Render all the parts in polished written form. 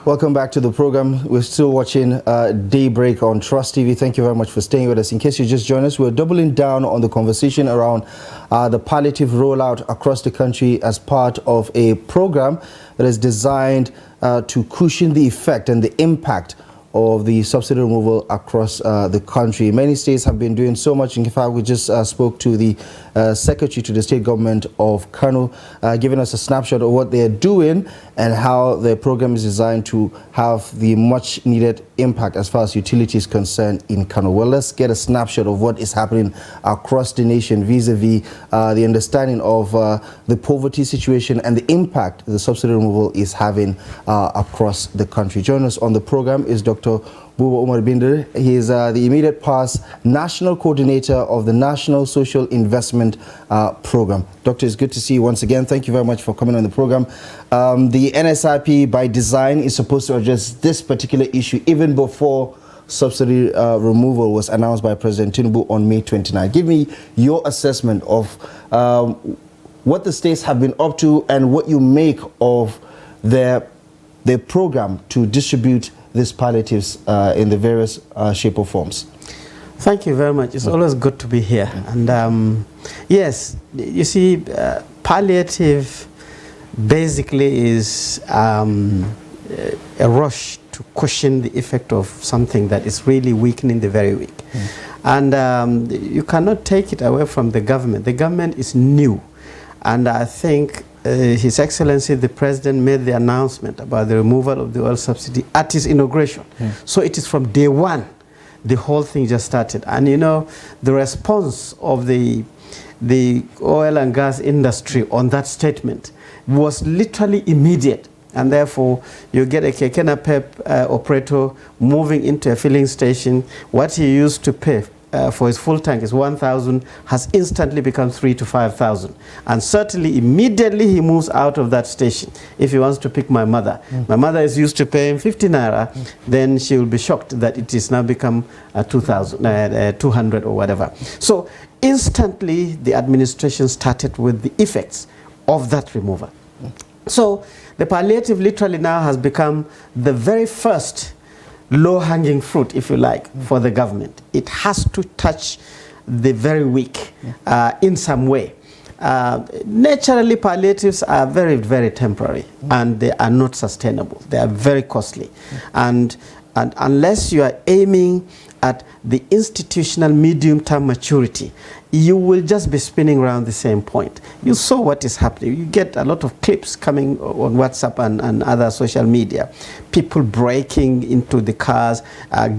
Welcome back to the program. We're still watching Daybreak on Trust TV. Thank you very much for staying with us. In case you just joined us, we're doubling down on the conversation around the palliative rollout across the country as part of a program that is designed to cushion the effect and the impact of the subsidy removal across the country. Many states have been doing so much. In fact, we just spoke to the Secretary to the State Government of Kano, giving us a snapshot of what they're doing and how the program is designed to have the much needed impact as far as utility is concerned in Kano. Well, let's get a snapshot of what is happening across the nation vis-a-vis the understanding of the poverty situation and the impact the subsidy removal is having across the country. Joining us on the program is Dr. Umar. He is the immediate past National Coordinator of the National Social Investment Program. Doctor, it's good to see you once again. Thank you very much for coming on the program. The NSIP, by design, is supposed to address this particular issue even before subsidy removal was announced by President Tinubu on May 29. Give me your assessment of what the states have been up to and what you make of their program to distribute these palliatives in the various shape or forms. Thank you very much. It's always good to be here. And yes, you see, palliative basically is a rush to cushion the effect of something that is really weakening the very weak. And you cannot take it away from the government. The government is new. And I think His Excellency the President made the announcement about the removal of the oil subsidy at his inauguration. So it is from day one, the whole thing just started. And you know, the response of the oil and gas industry on that statement was literally immediate. And therefore, you get a Kekena Pep operator moving into a filling station. What he used to pay for his full tank is 1,000, has instantly become 3,000 to 5,000. And certainly, immediately he moves out of that station. If he wants to pick my mother, my mother is used to paying 50 naira, then she will be shocked that it is now become 200 or whatever. So instantly, the administration started with the effects of that removal. So the palliative literally now has become the very first low-hanging fruit, if you like, for the government. It has to touch the very weak in some way. Naturally, palliatives are very, very temporary, and they are not sustainable. They are very costly. And unless you are aiming at the institutional medium-term maturity, you will just be spinning around the same point. You saw what is happening. You get a lot of clips coming on WhatsApp and other social media. People breaking into the cars,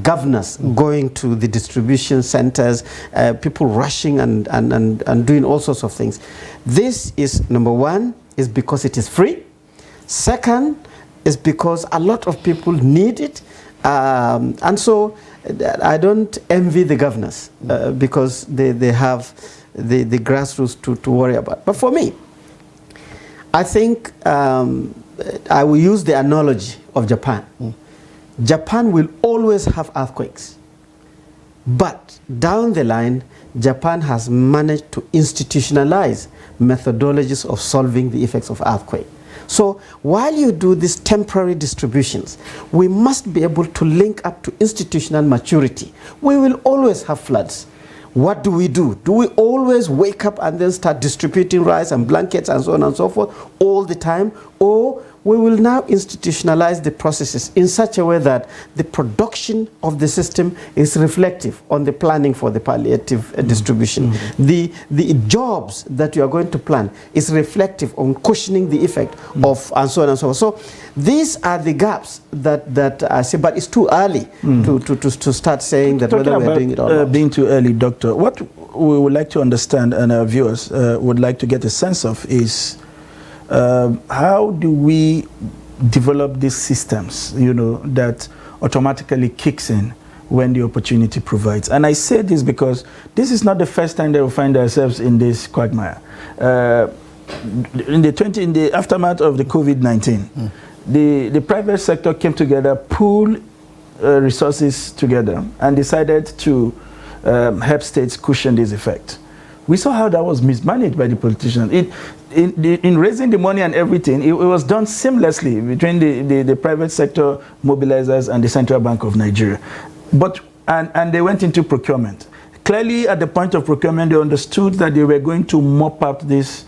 governors going to the distribution centers, people rushing and doing all sorts of things. This is, number one, is because it is free. Second, is because a lot of people need it. And so I don't envy the governors because they have the grassroots to worry about. But for me, I think I will use the analogy of Japan. Japan will always have earthquakes. But down the line, Japan has managed to institutionalize methodologies of solving the effects of earthquake. So while you do these temporary distributions, we must be able to link up to institutional maturity. We will always have floods. What do? Do we always wake up and then start distributing rice and blankets and so on and so forth all the time? Or we will now institutionalize the processes in such a way that the production of the system is reflective on the planning for the palliative distribution. The jobs that you are going to plan is reflective on cushioning the effect of and so on and so forth. So these are the gaps that I see, but it's too early to start saying that whether we're doing it or not. Being too early, Doctor, what we would like to understand and our viewers would like to get a sense of is how do we develop these systems, you know, that automatically kicks in when the opportunity provides? And I say this because this is not the first time that we find ourselves in this quagmire. In the aftermath of the COVID-19, the private sector came together, pooled resources together, and decided to help states cushion this effect. we saw how that was mismanaged by the politicians. In raising the money and everything, it was done seamlessly between the private sector mobilizers and the Central Bank of Nigeria. But and they went into procurement. Clearly, at the point of procurement, they understood that they were going to mop up these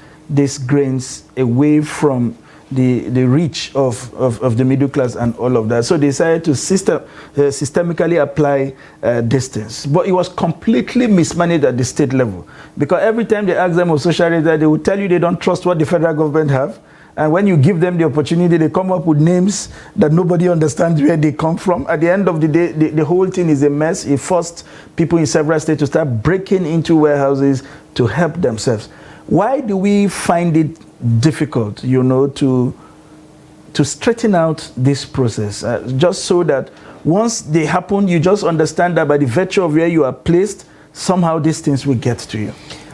grains away from the reach of the middle class and all of that. So they decided to systemically apply distance. But it was completely mismanaged at the state level. Because every time they ask them of social media, they will tell you they don't trust what the federal government have. And when you give them the opportunity, they come up with names that nobody understands where they come from. At the end of the day, the whole thing is a mess. It forced people in several states to start breaking into warehouses to help themselves. Why do we find it difficult, you know, to straighten out this process? Just so that once they happen, you just understand that by the virtue of where you are placed, somehow these things will get to you.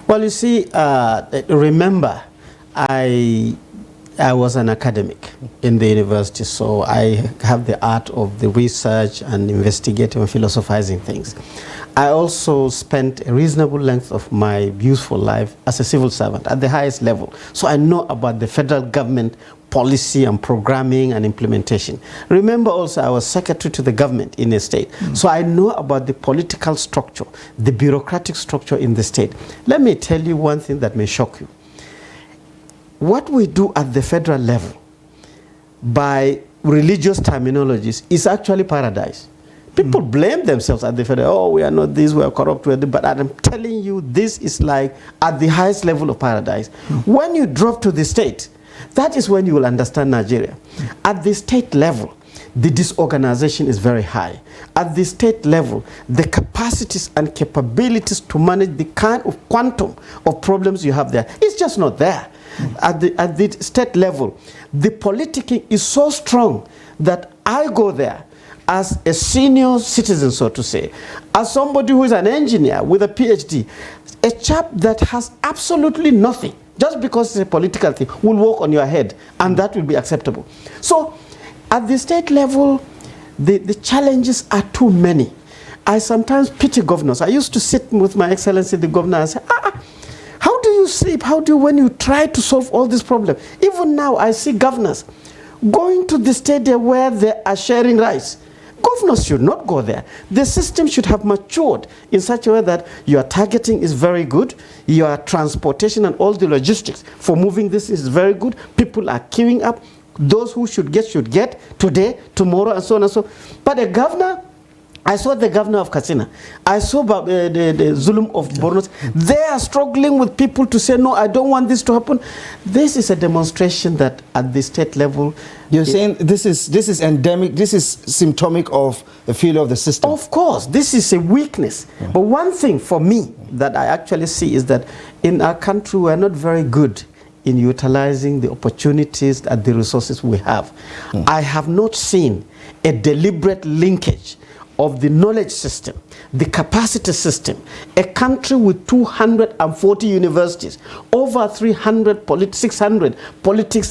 Well, you see, remember, I was an academic in the university, so I have the art of the research and investigating and philosophizing things. I also spent a reasonable length of my useful life as a civil servant at the highest level. So I know about the federal government policy and programming and implementation. Remember also I was secretary to the government in a state. So I know about the political structure, the bureaucratic structure in the state. Let me tell you one thing that may shock you. What we do at the federal level by religious terminologies is actually paradise. People blame themselves at the federal, oh, we are not this, we are corrupt, but I'm telling you, this is like at the highest level of paradise. When you drop to the state, that is when you will understand Nigeria. At the state level, the disorganization is very high. At the state level, the capacities and capabilities to manage the kind of quantum of problems you have there, it's just not there. At the state level, the politicking is so strong that I go there as a senior citizen, so to say, as somebody who is an engineer with a PhD, a chap that has absolutely nothing, just because it's a political thing, will walk on your head, and that will be acceptable. So, at the state level, the challenges are too many. I sometimes pity governors. I used to sit with my excellency, the governor, and say, how do you sleep? How do you, when you try to solve all these problems? Even now, I see governors going to the stadium where they are sharing rice. Governors should not go there. The system should have matured in such a way that your targeting is very good, your transportation and all the logistics for moving this is very good. People are queuing up. Those who should get today, tomorrow, and so on and so on. But a governor, I saw the governor of Katsina. I saw the Zulum of Borno. They are struggling with people to say, no, I don't want this to happen. This is a demonstration that at the state level... You're saying this is endemic, this is symptomatic of the failure of the system? Of course, this is a weakness. Yeah. But one thing for me that I actually see is that in our country, we're not very good in utilizing the opportunities and the resources we have. I have not seen a deliberate linkage of the knowledge system, the capacity system. A country with 240 universities, over 600 politics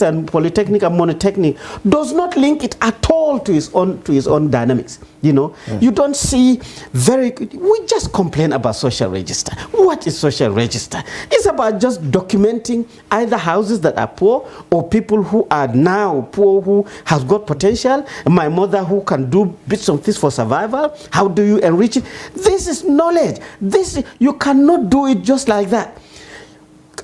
and polytechnic and monotechnic, does not link it at all to his own dynamics. You know, you don't see very good. We just complain about social register. What is social register? It's about just documenting either houses that are poor or people who are now poor who have got potential. My mother who can do bits of this for survival. How do you enrich it? This is knowledge. You cannot do it just like that.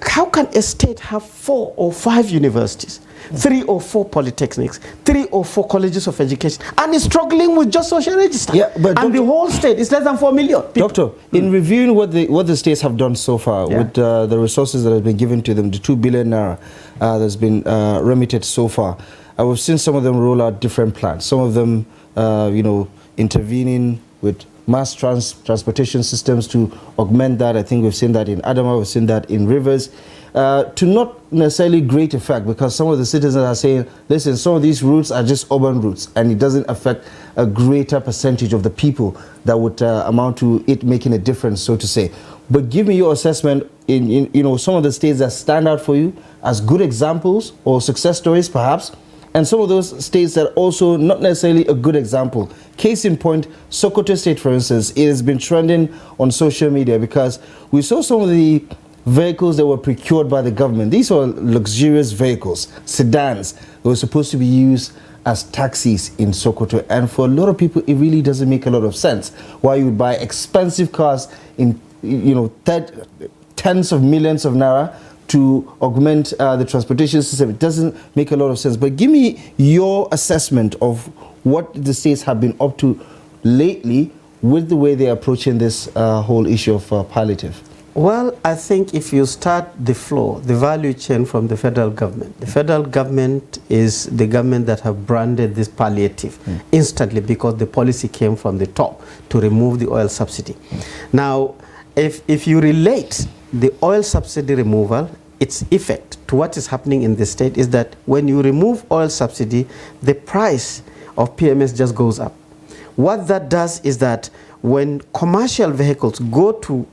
How can a state have 4 or 5 universities, 3 or 4 polytechnics, 3 or 4 colleges of education, and is struggling with just social register? Yeah, but and the whole state is less than 4 million people. Doctor, in reviewing what the states have done so far with the resources that have been given to them, the 2 billion naira that's been remitted so far, we've seen some of them roll out different plans. Some of them, you know, intervening with mass transportation systems to augment that. I think we've seen that in Adama, we've seen that in Rivers, to not necessarily great effect, because some of the citizens are saying, listen, some of these routes are just urban routes and it doesn't affect a greater percentage of the people that would amount to it making a difference, so to say. But give me your assessment in you know, some of the states that stand out for you as good examples or success stories perhaps, and some of those states that are also not necessarily a good example. Case in point, Sokoto State, for instance, it has been trending on social media because we saw some of the vehicles that were procured by the government. These were luxurious vehicles, sedans. They were supposed to be used as taxis in Sokoto, and for a lot of people it really doesn't make a lot of sense why you would buy expensive cars in, you know, tens of millions of naira to augment the transportation system. It doesn't make a lot of sense. But give me your assessment of what the states have been up to lately with the way they're approaching this whole issue of palliative. Well, I think if you start the flow, the value chain from the federal government is the government that have branded this palliative instantly, because the policy came from the top to remove the oil subsidy. Now, if you relate the oil subsidy removal, its effect to what is happening in the state is that when you remove oil subsidy, the price of PMS just goes up. What that does is that when commercial vehicles go to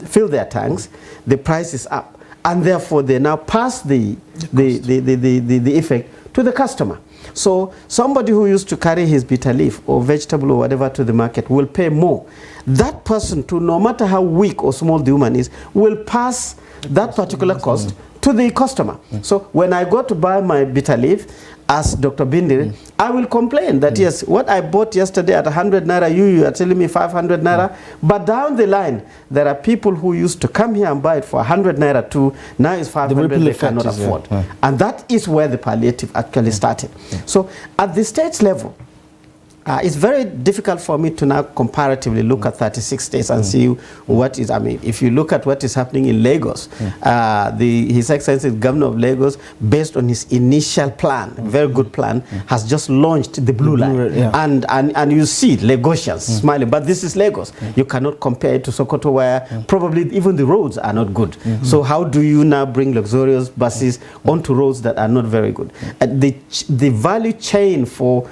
fill their tanks, the price is up, and therefore they now pass the effect to the customer. So somebody who used to carry his bitter leaf or vegetable or whatever to the market will pay more. That person, too, no matter how weak or small the woman is, will pass that particular cost to the customer. So when I go to buy my bitter leaf, as Dr. Bindiri, I will complain that yes, what I bought yesterday at 100 naira, you are telling me 500 naira. But down the line, there are people who used to come here and buy it for 100 naira too. Now it's 500, they cannot afford. And that is where the palliative actually started. So at the states level, it's very difficult for me to now comparatively look at 36 states and see what is, I mean, if you look at what is happening in Lagos, His Excellency the Governor of Lagos, based on his initial plan, very good plan, has just launched the Blue Line. And you see Lagosians smiling, but this is Lagos. You cannot compare it to Sokoto, where probably even the roads are not good. So how do you now bring luxurious buses onto roads that are not very good? The value chain for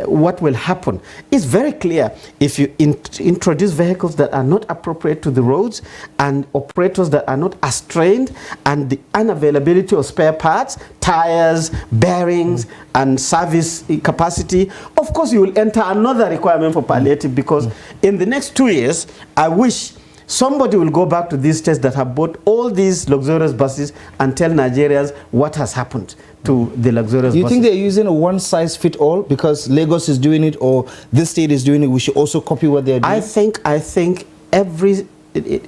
what will happen is very clear. If you introduce vehicles that are not appropriate to the roads, and operators that are not as trained, and the unavailability of spare parts, tires, bearings, and service capacity, of course you will enter another requirement for palliative, because in the next 2 years, I wish somebody will go back to these states that have bought all these luxurious buses and tell Nigerians what has happened to the luxurious buses. You think they're using a one-size-fit-all because Lagos is doing it or this state is doing it, we should also copy what they're doing? I think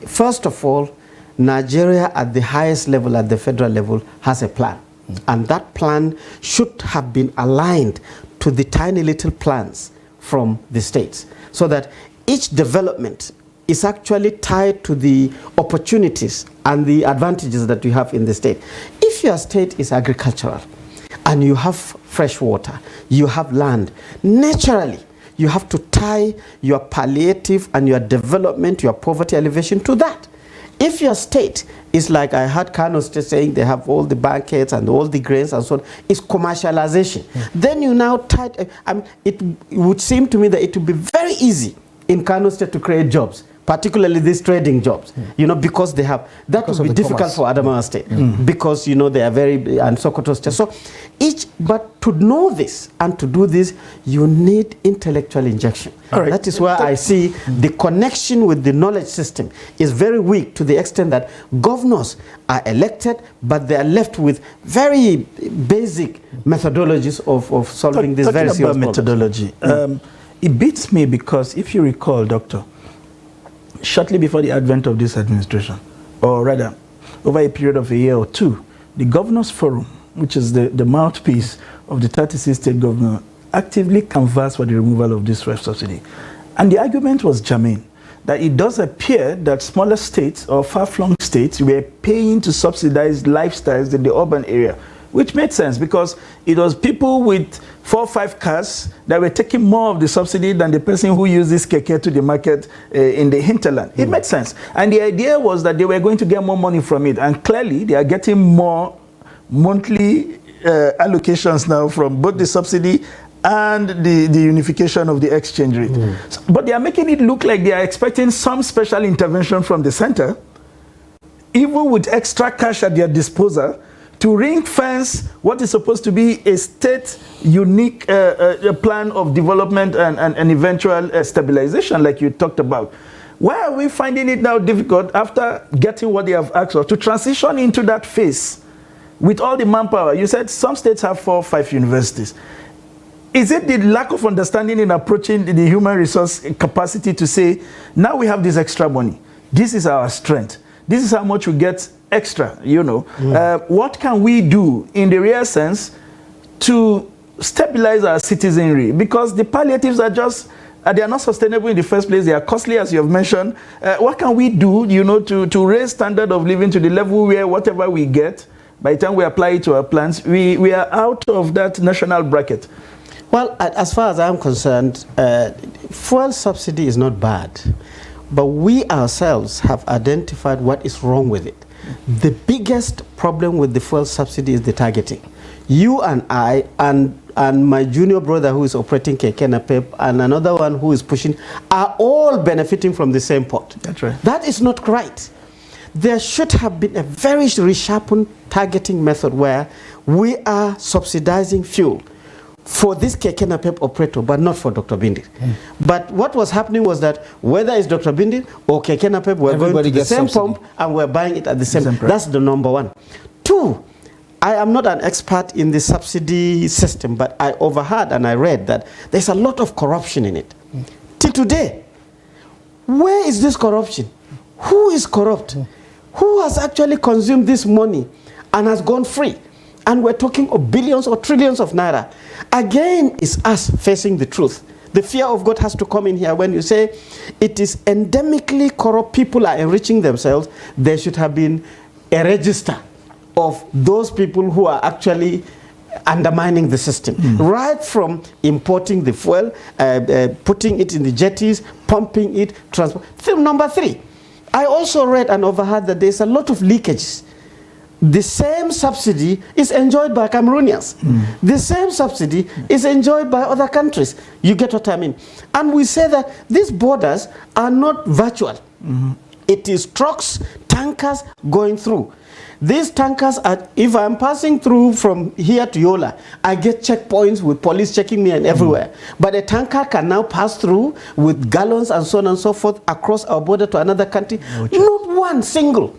first of all, Nigeria at the highest level, at the federal level, has a plan. And that plan should have been aligned to the tiny little plans from the states, so that each development is actually tied to the opportunities and the advantages that you have in the state. If your state is agricultural and you have fresh water, you have land, naturally you have to tie your palliative and your development, your poverty alleviation to that. If your state is like I heard Kano State saying they have all the banquets and all the grains and so on, it's commercialization. Then you now tie, it would seem to me that it would be very easy in Kano State to create jobs, particularly these trading jobs, you know, because they have, that would be difficult for Adamawa State, because, you know, they are very, and Sokoto State. So but to know this and to do this, you need intellectual injection. That is where I see the connection with the knowledge system is very weak, to the extent that governors are elected, but they are left with very basic methodologies of solving this very serious problem. Methodology. It beats me because if you recall, Doctor, shortly before the advent of this administration, or rather, over a period of a year or two, the Governors Forum, which is the mouthpiece of the 36 state government, actively canvassed for the removal of this fuel subsidy. And the argument was germane, that it does appear that smaller states or far-flung states were paying to subsidize lifestyles in the urban area, which made sense because it was people with 4 or 5 cars that were taking more of the subsidy than the person who uses keke to the market in the hinterland. It made sense. And the idea was that they were going to get more money from it. And clearly, they are getting more monthly allocations now from both the subsidy and the unification of the exchange rate. So, but they are making it look like they are expecting some special intervention from the center, even with extra cash at their disposal, to ring fence what is supposed to be a state unique plan of development and eventual stabilization, like you talked about. Why are we finding it now difficult after getting what they have asked us to transition into that phase with all the manpower? You said some states have 4 or 5 universities. Is it the lack of understanding in approaching the human resource capacity to say, now we have this extra money, this is our strength, this is how much we get extra, you know. What can we do in the real sense to stabilize our citizenry? Because the palliatives are just, they are not sustainable in the first place. They are costly, as you have mentioned. What can we do, you know, to raise standard of living to the level where whatever we get, by the time we apply it to our plans, we are out of that national bracket? Well, as far as I'm concerned, fuel subsidy is not bad, but we ourselves have identified what is wrong with it. The biggest problem with the fuel subsidy is the targeting. You and I and my junior brother who is operating Keke Napep and another one who is pushing are all benefiting from the same pot. That's right. That is not right. There should have been a very resharpened targeting method where we are subsidizing fuel for this Keke Napep operator, but not for Dr. Bindi. But what was happening was that whether it's Dr. Bindi or Keke Napep, we're going to the same pump and we're buying it at the same price. That's the number one. 2, I am not an expert in the subsidy system, but I overheard and I read that there's a lot of corruption in it. Till today, where is this corruption? Who is corrupt? Who has actually consumed this money and has gone free? And we're talking of billions or trillions of naira. Again, it's us facing the truth. The fear of God has to come in here. When you say it is endemically corrupt, people are enriching themselves, there should have been a register of those people who are actually undermining the system. Right from importing the fuel, putting it in the jetties, pumping it, transport. Number 3, I also read and overheard that there's a lot of leakages. The same subsidy is enjoyed by Cameroonians. The same subsidy is enjoyed by other countries. You get what I mean? And we say that these borders are not virtual. It is trucks, tankers going through. These tankers are, if I'm passing through from here to Yola, I get checkpoints with police checking me and everywhere. But a tanker can now pass through with gallons and so on and so forth across our border to another country. Not one single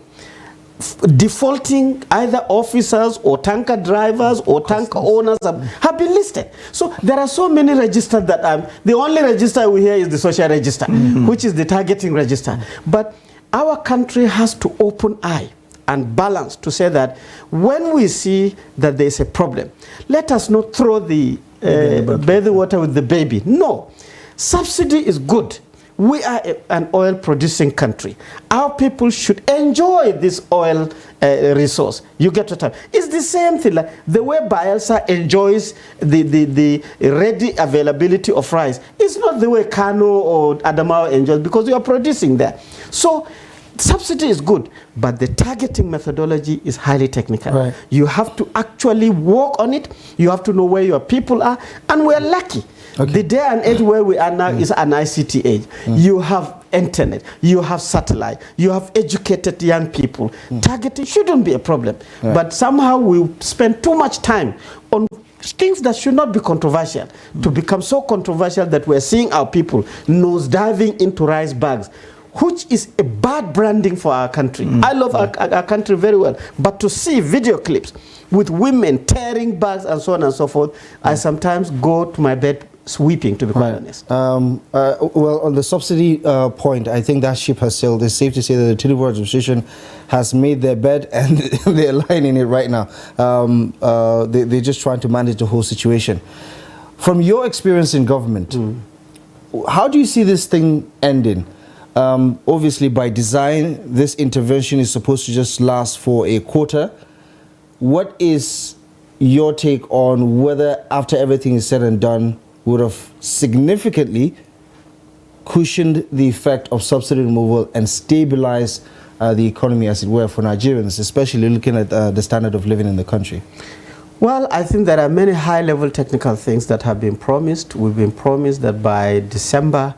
defaulting either officers or tanker drivers or tanker owners have been listed. So there are so many registers that the only register we hear is the social register, which is the targeting register. But our country has to open eye and balance to say that when we see that there is a problem, let us not throw the bathing water with the baby. No, subsidy is good. We are an oil producing country. Our people should enjoy this oil resource. You get what I mean? It's the same thing. Like the way Bayelsa enjoys the ready availability of rice. It's not the way Kano or Adamawa enjoys, because you are producing there. So subsidy is good, but the targeting methodology is highly technical. Right. You have to actually work on it. You have to know where your people are, and we're lucky. Okay. The day and age where we are now is an ICT age. You have internet, you have satellite, you have educated young people. Targeting shouldn't be a problem. Right. But somehow we spend too much time on things that should not be controversial to become so controversial that we're seeing our people nose diving into rice bags, which is a bad branding for our country. I love our country very well, but to see video clips with women tearing bags and so on and so forth, I sometimes go to my bed sweeping, to be quite honest. Well, on the subsidy point, I think that ship has sailed. It's safe to say that the Tinubu administration has made their bed and they're lying in it right now. They're just trying to manage the whole situation. From your experience in government, how do you see this thing ending? Obviously, by design, this intervention is supposed to just last for a quarter. What is your take on whether, after everything is said and done, would have significantly cushioned the effect of subsidy removal and stabilized the economy, as it were, for Nigerians, especially looking at the standard of living in the country? Well, I think there are many high-level technical things that have been promised. We've been promised that by December,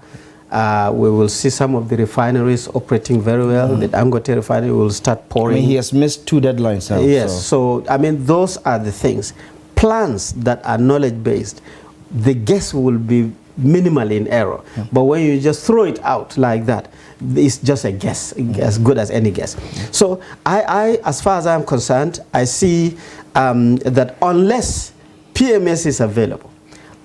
we will see some of the refineries operating very well. The Dangote refinery will start pouring. I mean, he has missed 2 deadlines now. Yes, so I mean, those are the things. Plans that are knowledge-based, the guess will be minimally in error. But when you just throw it out like that, it's just a guess, as good as any guess. So I, as far as I'm concerned, I see that unless PMS is available,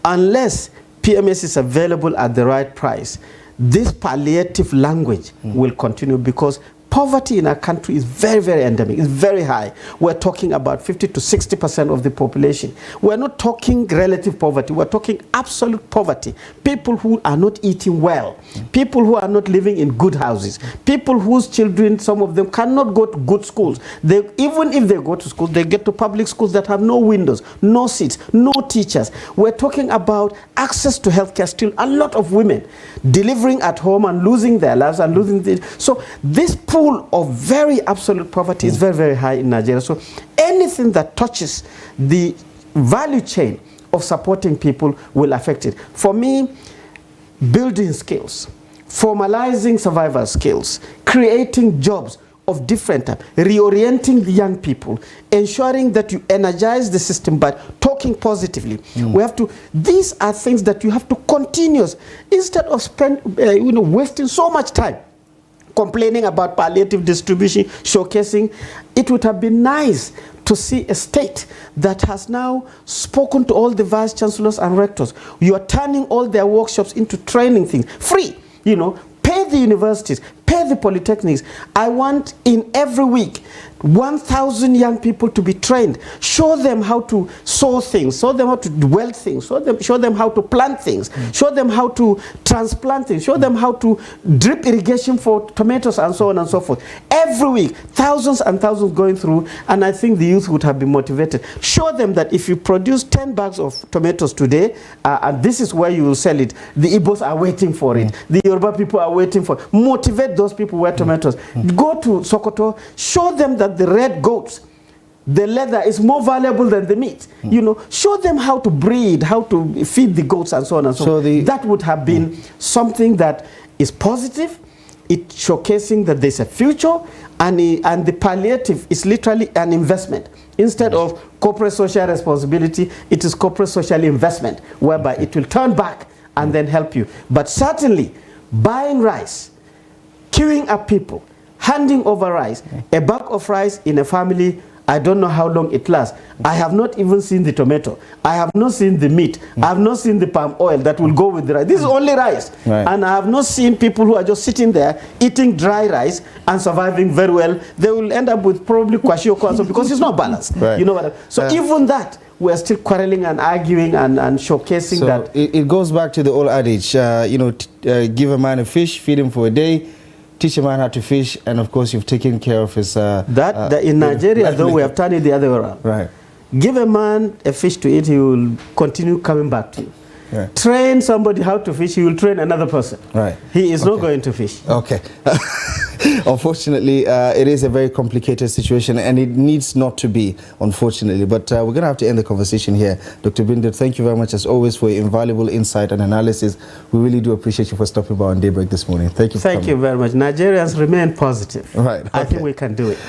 unless PMS is available at the right price, this palliative language will continue, because poverty in our country is very, very endemic. It's very high. We're talking about 50 to 60% of the population. We're not talking relative poverty. We're talking absolute poverty. People who are not eating well. People who are not living in good houses. People whose children, some of them, cannot go to good schools. They, even if they go to schools, they get to public schools that have no windows, no seats, no teachers. We're talking about access to healthcare. Still, a lot of women delivering at home and losing their lives and losing the... So this pool of very absolute poverty is very, very high in Nigeria. So anything that touches the value chain of supporting people will affect it. For me, building skills, formalizing survival skills, creating jobs of different type, reorienting the young people, ensuring that you energize the system by talking positively. We have to, these are things that you have to continuous, instead of wasting so much time complaining about palliative distribution, showcasing. It would have been nice to see a state that has now spoken to all the vice chancellors and rectors. You are turning all their workshops into training things, free, pay the universities, pay the polytechnics. I want in every week 1,000 young people to be trained. Show them how to sow things, show them how to weld things, show them how to plant things, show them how to transplant things, show them how to drip irrigation for tomatoes and so on and so forth. Every week, thousands and thousands going through, and I think the youth would have been motivated. Show them that if you produce 10 bags of tomatoes today, and this is where you will sell it, the Igbos are waiting for it, the Yoruba people are waiting for it. Motivate those people who wear tomatoes. Go to Sokoto, show them that the red goats, the leather is more valuable than the meat. Show them how to breed, how to feed the goats and so on and so on. That would have been something that is positive. It's showcasing that there's a future, and the palliative is literally an investment. Instead of corporate social responsibility, it is corporate social investment, whereby it will turn back and then help you. But certainly, buying rice, queuing up people, handing over rice, a bag of rice in a family, I don't know how long it lasts. I have not even seen the tomato. I have not seen the meat. I have not seen the palm oil that will go with the rice. This is only rice. And I have not seen people who are just sitting there eating dry rice and surviving very well. They will end up with probably kwashiorkor because it's not balanced. You know what? So even that, we are still quarreling and arguing and showcasing that. It goes back to the old adage, give a man a fish, feed him for a day, teach a man how to fish, and of course you've taken care of his... in Nigeria, though, we have turned it the other way around. Right. Give a man a fish to eat, he will continue coming back to you. Right. Train somebody how to fish, he will train another person. Right. He is not going to fish. Okay. Unfortunately, it is a very complicated situation, and it needs not to be, unfortunately. But we're going to have to end the conversation here. Dr. Binder, thank you very much, as always, for your invaluable insight and analysis. We really do appreciate you for stopping by on Daybreak this morning. Thank you for coming. Thank you very much. Nigerians remain positive. Right. Okay. I think we can do it.